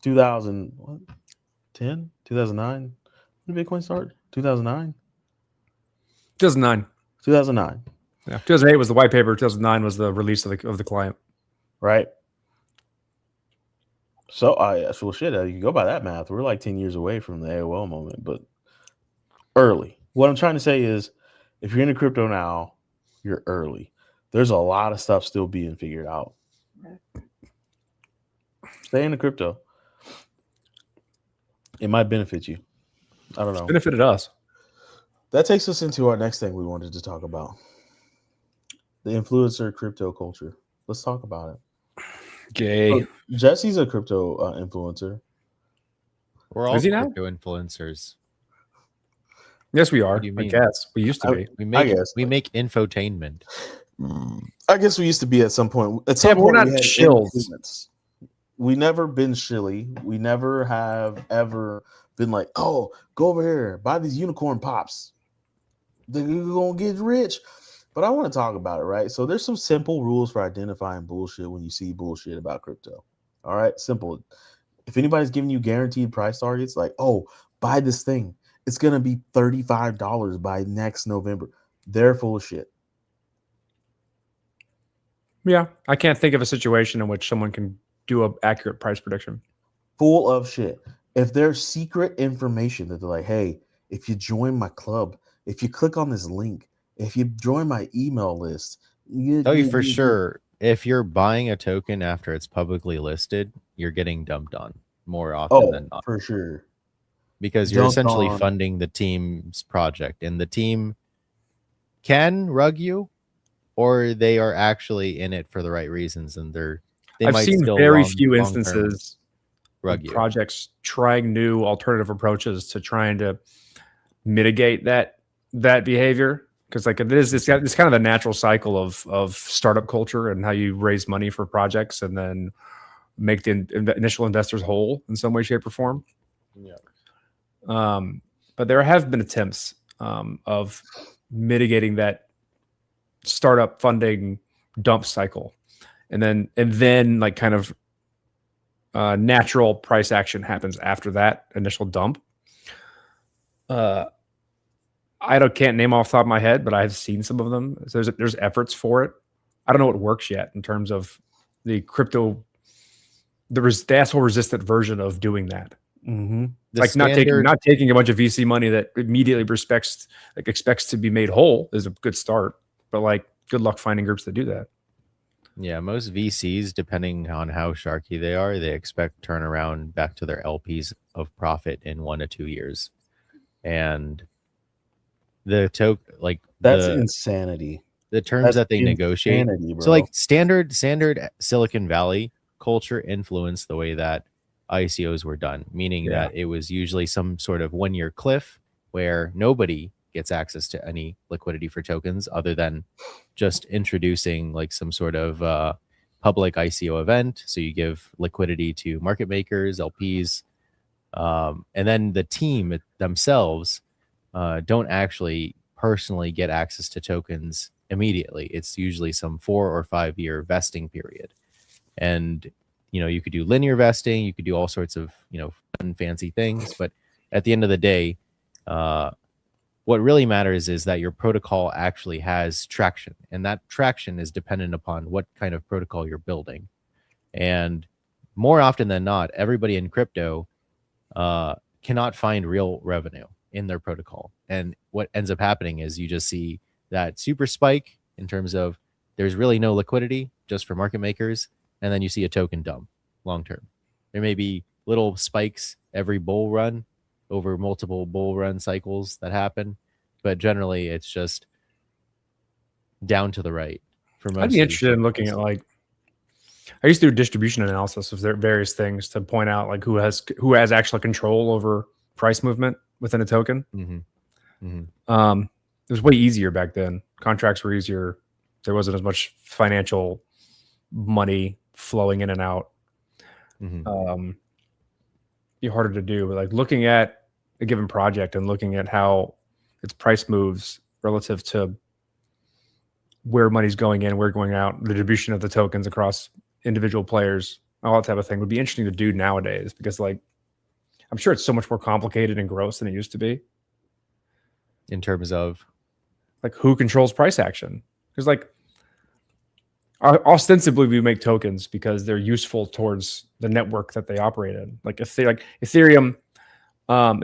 2010, 2009. When did Bitcoin start? 2009. 2009. Yeah, 2008 was the white paper. 2009 was the release of the client. Right. So you go by that math. We're like 10 years away from the AOL moment, but early. What I'm trying to say is, if you're into crypto now, you're early. There's a lot of stuff still being figured out. Stay into crypto. It might benefit you. I don't know. It's benefited us. that takes us into our next thing we wanted to talk about: the influencer crypto culture. Let's talk about it. Gay. So, Jesse's a crypto influencer. We're all Is he now? crypto influencers. Yes, we are. do you I mean? guess we used to be. We I make guess, we but- make infotainment. I guess we used to be at some point. At Yeah, some but we're point, not we had shills. influence. We never been shilly. We never have ever been like, oh, go over here, buy these unicorn pops. They're gonna get rich. But I want to talk about it, right? So there's some simple rules for identifying bullshit when you see bullshit about crypto. All right, simple. If anybody's giving you guaranteed price targets, like, oh, buy this thing, it's gonna be $35 by next November. They're full of shit. Yeah, I can't think of a situation in which someone can do an accurate price prediction. Full of shit. If there's secret information that they're like, hey, if you join my club, if you click on this link, if you join my email list, Tell you for sure, if you're buying a token after it's publicly listed, you're getting dumped on more often than not, for sure. because you're Dumped essentially on. funding the team's project, and the team can rug you, or they are actually in it for the right reasons, and they I've might seen still very long- few long-term instances rug of you. projects trying new alternative approaches to trying to mitigate that behavior, because like it's kind of the natural cycle of startup culture and how you raise money for projects and then make the initial investors whole in some way, shape, or form. Yeah. But there have been attempts of mitigating that startup funding dump cycle, and then like kind of natural price action happens after that initial dump. Can't name off the top of my head, but I've seen some of them. So there's efforts for it. I don't know what works yet in terms of the crypto, the asshole resistant version of doing that. Mm-hmm. The Like standard, not taking a bunch of VC money that immediately expects to be made whole is a good start, but like good luck finding groups that do that. yeah, most VCs, depending on how sharky they are, they expect turnaround back to their LPs of profit in 1 to 2 years, and that's insanity. the terms That's that they negotiate. insanity, bro. So like standard Silicon Valley culture influenced the way that ICOs were done, meaning Yeah. that it was usually some sort of 1-year cliff where nobody gets access to any liquidity for tokens other than just introducing like some sort of public ICO event. So you give liquidity to market makers, LPs, and then the team themselves don't actually personally get access to tokens immediately. It's usually some 4 or 5 year vesting period. And, you could do linear vesting, you could do all sorts of, fun, fancy things. But at the end of the day, what really matters is that your protocol actually has traction. And that traction is dependent upon what kind of protocol you're building. And more often than not, everybody in crypto cannot find real revenue in their protocol. And what ends up happening is you just see that super spike in terms of there's really no liquidity just for market makers. And then you see a token dump long term. There may be little spikes every bull run over multiple bull run cycles that happen. But generally, it's just down to the right. For most I'd be interested in looking at like, I used to do distribution analysis of their various things to point out like who has actual control over price movement within a token. Mm-hmm. Mm-hmm. It was way easier back then. Contracts were easier. There wasn't as much financial money flowing in and out. Mm-hmm. Be harder to do. But like looking at a given project and looking at how its price moves relative to where money's going in, where going out, the distribution of the tokens across individual players, all that type of thing would be interesting to do nowadays, because like I'm sure it's so much more complicated and gross than it used to be. In terms of like who controls price action? Because like ostensibly we make tokens because they're useful towards the network that they operate in. Like if they like Ethereum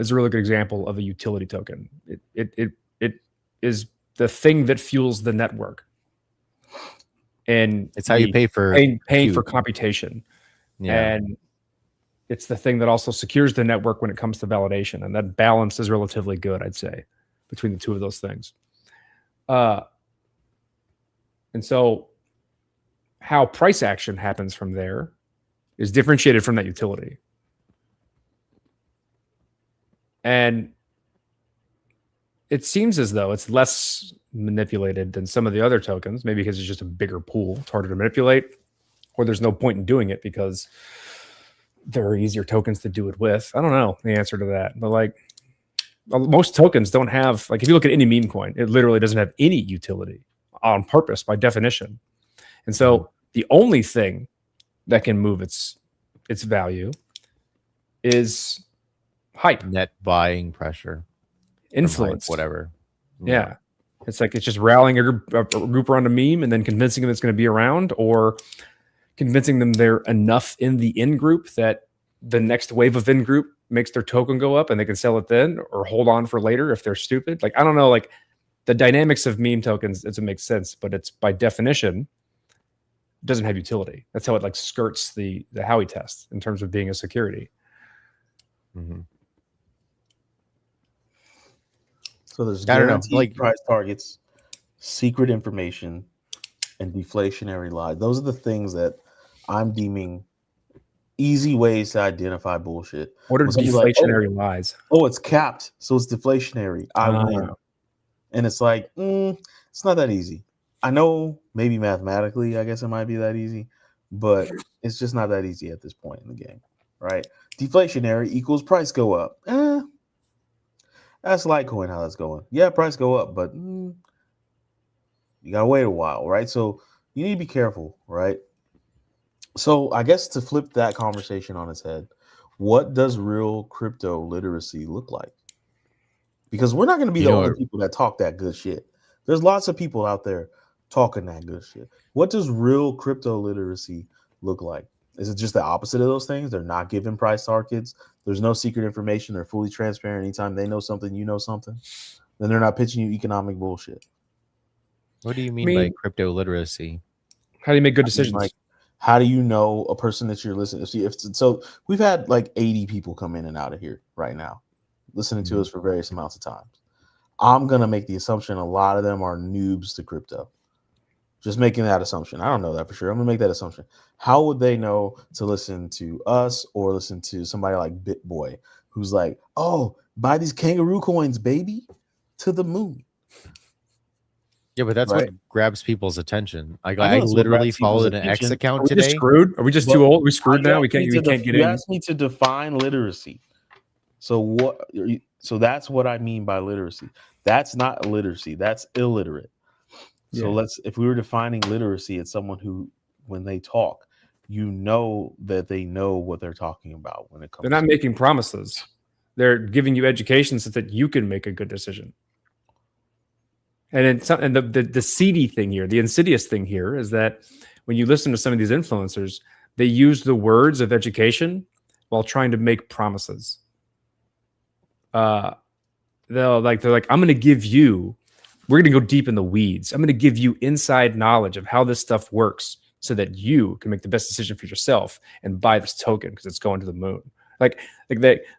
is a really good example of a utility token. It is the thing that fuels the network, and it's how you pay for paying for computation. Yeah. And it's the thing that also secures the network when it comes to validation, and that balance is relatively good, I'd say. between the two of those things. And so how price action happens from there is differentiated from that utility. And it seems as though it's less manipulated than some of the other tokens, maybe because it's just a bigger pool. It's harder to manipulate, or there's no point in doing it because there are easier tokens to do it with. I don't know the answer to that. But like most tokens don't have, like if you look at any meme coin, it literally doesn't have any utility on purpose by definition. And so the only thing that can move its value is hype, Net buying pressure, influence, whatever. Yeah. It's like it's just rallying a group around a meme and then convincing them it's going to be around, or convincing them they're enough in the in group that the next wave of in group makes their token go up and they can sell it then, or hold on for later if they're stupid. Like, I don't know, like the dynamics of meme tokens doesn't make sense, but it's by definition doesn't have utility. That's how it like skirts the Howey test in terms of being a security. Mm-hmm. So there's I don't know, guaranteed like price targets, secret information, and deflationary lies. Those are the things that I'm deeming easy ways to identify bullshit. What are When somebody's like, deflationary lies? Oh, it's capped, so it's deflationary. I win. And it's like, it's not that easy. I know maybe mathematically, I guess it might be that easy, but it's just not that easy at this point in the game, right? Deflationary equals price go up. That's Litecoin how that's going. Yeah, price go up, but you gotta wait a while, right? So you need to be careful, right? So I guess to flip that conversation on its head, what does real crypto literacy look like? Because we're not going to be the only people that talk that good shit. There's lots of people out there talking that good shit. What does real crypto literacy look like? Is it just the opposite of those things? They're not giving price targets. There's no secret information. They're fully transparent. Anytime they know something, you know something. Then they're not pitching you economic bullshit. What do you mean by crypto literacy? How do you make good decisions? Like, how do you know a person that you're listening to? So we've had like 80 people come in and out of here right now, listening to us for various amounts of times. I'm going to make the assumption a lot of them are noobs to crypto. Just making that assumption. I don't know that for sure. I'm going to make that assumption. How would they know to listen to us or listen to somebody like BitBoy, who's like, oh, buy these kangaroo coins, baby, to the moon? Yeah, but that's right? what grabs people's attention. I literally followed an X account today. Are we just screwed? Are we just too old? We're screwed now. We can't get in. You asked me to define literacy. So what? So that's what I mean by literacy. That's not literacy. That's illiterate. So if we were defining literacy, it's someone who, when they talk, you know that they know what they're talking about when it comes. They're not making promises. They're giving you education so that you can make a good decision. And the seedy thing here, the insidious thing here, is that when you listen to some of these influencers, they use the words of education while trying to make promises. They're like, I'm going to give you. We're going to go deep in the weeds. I'm going to give you inside knowledge of how this stuff works so that you can make the best decision for yourself and buy this token because it's going to the moon. Like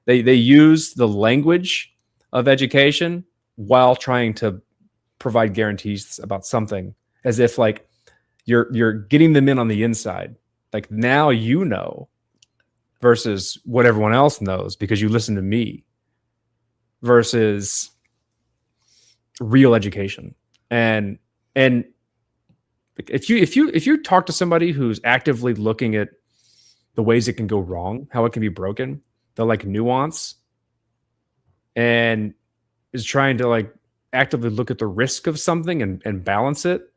they use the language of education while trying to provide guarantees about something, as if like you're getting them in on the inside. Like, now you know versus what everyone else knows because you listen to me versus real education. And if you talk to somebody who's actively looking at the ways it can go wrong, how it can be broken, the like nuance, and is trying to like actively look at the risk of something and balance it,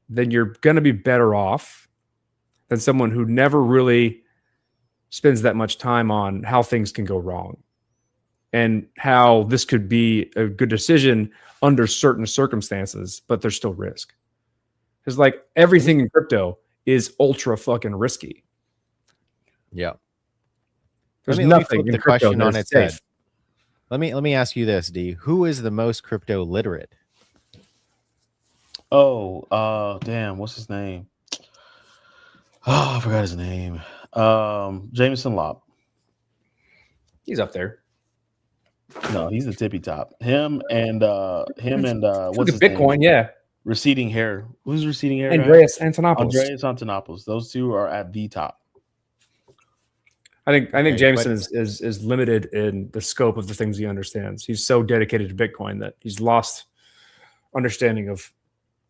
then you're going to be better off than someone who never really spends that much time on how things can go wrong and how this could be a good decision under certain circumstances, but there's still risk. Because like everything in crypto is ultra fucking risky. Yeah. There's let me nothing flip in the crypto question on that's its safe. head. Let me ask you this, D. Who is the most crypto literate? Oh, damn, what's his name? Oh, I forgot his name. Jameson Lopp. He's up there. No, he's the tippy top. Him and Look what's at his name? Bitcoin, yeah. Receding hair. Who's receding hair? guy? Andreas Antonopoulos. Andreas Antonopoulos. Those two are at the top. I think Okay, Jameson is limited in the scope of the things he understands. He's so dedicated to Bitcoin that he's lost understanding of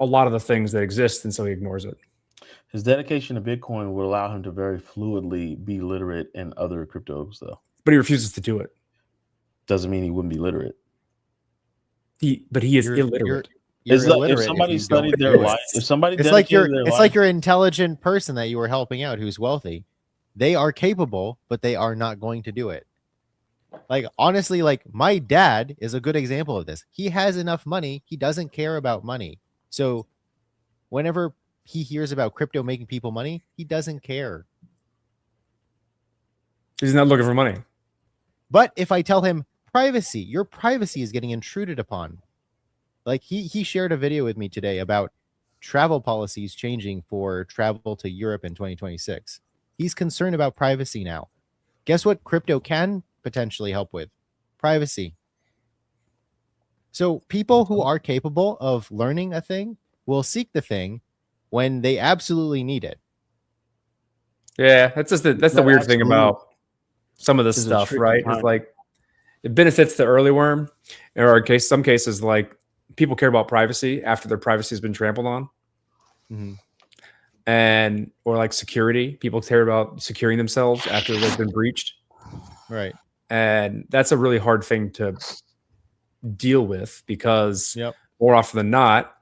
a lot of the things that exist, and so he ignores it. His dedication to Bitcoin would allow him to very fluidly be literate in other cryptos, though. But he refuses to do it. Doesn't mean he wouldn't be literate. But he is You're- illiterate. You're It's like if illiterate somebody you studied don't their do it. life, if somebody It's like dedicated their it's life, like your intelligent person that you were helping out who's wealthy. They are capable, but they are not going to do it. Like honestly, like my dad is a good example of this. He has enough money, he doesn't care about money. So whenever he hears about crypto making people money, he doesn't care. He's not looking for money. But if I tell him privacy, your privacy is getting intruded upon. Like he shared a video with me today about travel policies changing for travel to Europe in 2026. He's concerned about privacy now. Guess what crypto can potentially help with? Privacy. So people who are capable of learning a thing will seek the thing when they absolutely need it. Yeah, that's just that's the No, weird thing absolutely. about some of this It's a stuff, tricky right? time. It's like it benefits the early worm. There are some cases like people care about privacy after their privacy has been trampled on. And or like security, people care about securing themselves after they've been breached, Right. and that's a really hard thing to deal with because Yep. more often than not,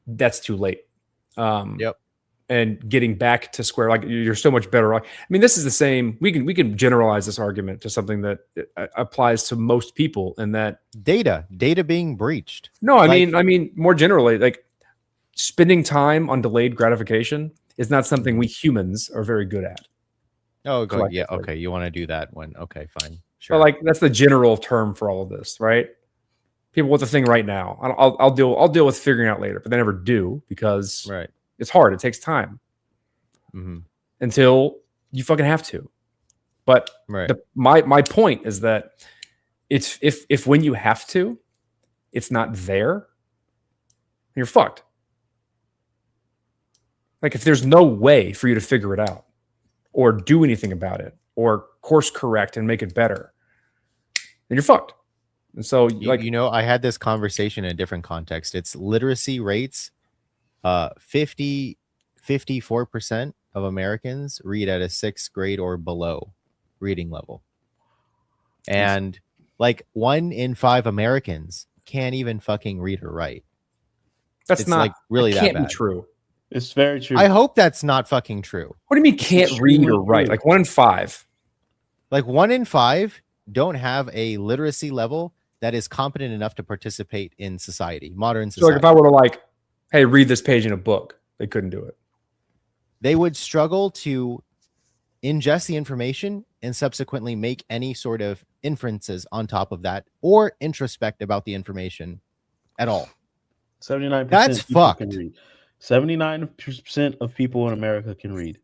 that's too late. Yep. And getting back to square, like you're so much better off. I mean, this is the same. We can generalize this argument to something that applies to most people, and that Data being breached. no, I Like- mean more generally, like spending time on delayed gratification is not something we humans are very good at. Oh, good. Yeah. Collectively. Okay. You want to do that one? Okay, fine. Sure. But like that's the general term for all of this, right? People want the thing right now. I'll deal with figuring out later, but they never do because right. it's hard. It takes time until you fucking have to. But Right. my point is that it's if when you have to, it's not there, you're fucked. Like if there's no way for you to figure it out or do anything about it or course correct and make it better, then you're fucked. And so like you know, I had this conversation in a different context. It's literacy rates. 54% of Americans read at a 6th grade or below reading level. And like 1 in 5 Americans can't even fucking read or write. that's It's not like really that that can't bad. be true. It's very true. I hope that's not fucking true. What do you mean can't read extremely or write? true. Like 1 in 5. Like 1 in 5 don't have a literacy level that is competent enough to participate in society, modern So like society. if I were to like, hey, read this page in a book, they couldn't do it. They would struggle to ingest the information and subsequently make any sort of inferences on top of that or introspect about the information at all. 79%. That's people can fucked. read. 79% of people in America can read.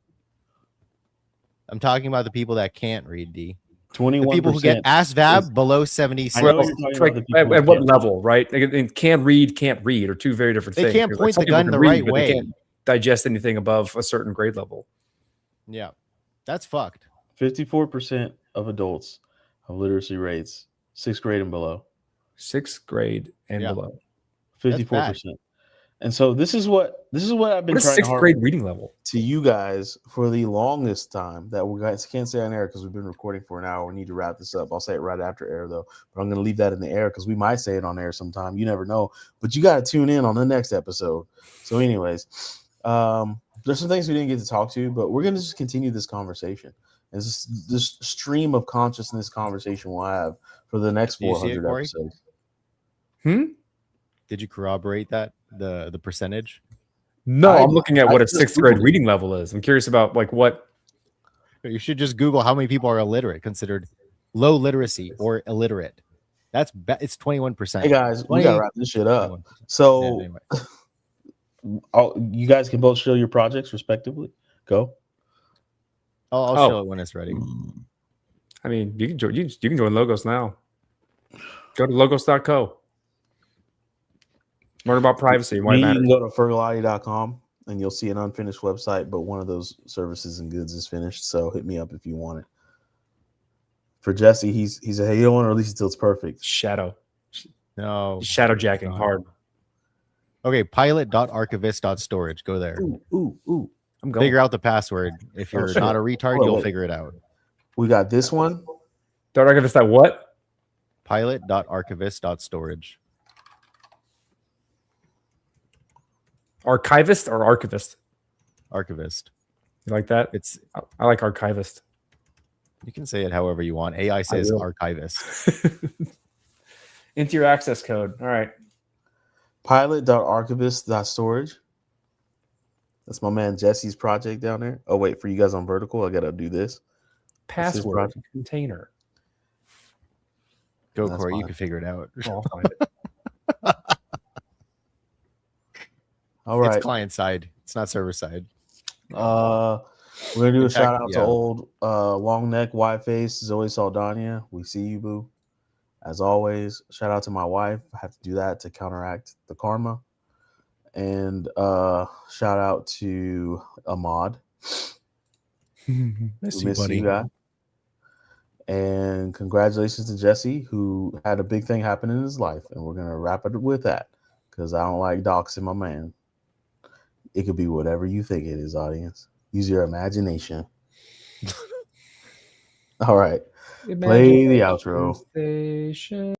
I'm talking about the people that can't read, D. 21%. The people who get ASVAB below 76. I know Well, you're talking it's about like the people at who what can't level, right? And can read, can't read are two very different They things. can't Because, point some the people gun can the read, right but they way. can't digest anything above a certain grade level. Yeah, that's fucked. 54% of adults have literacy rates 6th grade and below. 6th grade and Yeah. below. 54%. And so this is what I've been What is trying to 6th harp grade reading level? to you guys for the longest time that we guys can't say on air because we've been recording for an hour. We need to wrap this up. I'll say it right after air though, but I'm going to leave that in the air because we might say it on air sometime. You never know, but you got to tune in on the next episode. So anyways, there's some things we didn't get to talk to, but we're going to just continue this conversation. And this stream of consciousness conversation we'll have for the next Did you see it, 400 Corey? episodes. Did you corroborate that the percentage? No, I- I'm looking at I what a just 6th grade Googled it. reading level is. I'm curious about like what. You should just Google how many people are illiterate, considered low literacy or illiterate. It's 21%. Hey guys, we 20 got to wrap this shit up. 21%. So Anyway. you guys can both show your projects respectively. Go. I'll Oh. show it when it's ready. I mean, you can join Logos now. Go to logos.co. Learn about privacy and why it You matters. can go to fergalati.com and you'll see an unfinished website, but one of those services and goods is finished. So hit me up if you want it. For Jesse, he's a hey, you don't want to release it till it's perfect. Shadow. No. Shadow jacking Not. hard. Okay, pilot.archivist.storage. Go there. Ooh. I'm going. Figure out the password. If you're shit. not a retard, Wait, you'll wait. figure it out. We got this one. Don't archivist that what? Pilot.archivist.storage. Archivist or archivist? Archivist. You like that? It's I like archivist. you can say it however you want. AI says will. archivist. Into your access code. All right. Pilot.archivist.storage. That's my man Jesse's project down there. Oh, wait, for you guys on vertical, I gotta do this. That's his Password project. container. Go, That's Corey. You fine. can figure it out. Oh, I'll find it. All right. It's client side. It's not server side. We're gonna do a In fact, shout out to yeah. old long neck, white face, Zoe Saldana. We see you, boo. As always, shout out to my wife. I have to do that to counteract the karma. And shout out to Ahmad. Miss We you, miss buddy. you, guy. And congratulations to Jesse, who had a big thing happen in his life. And we're gonna wrap it with that because I don't like doxing my man. It could be whatever you think it is, audience. Use your imagination. All right. Play the outro. Station.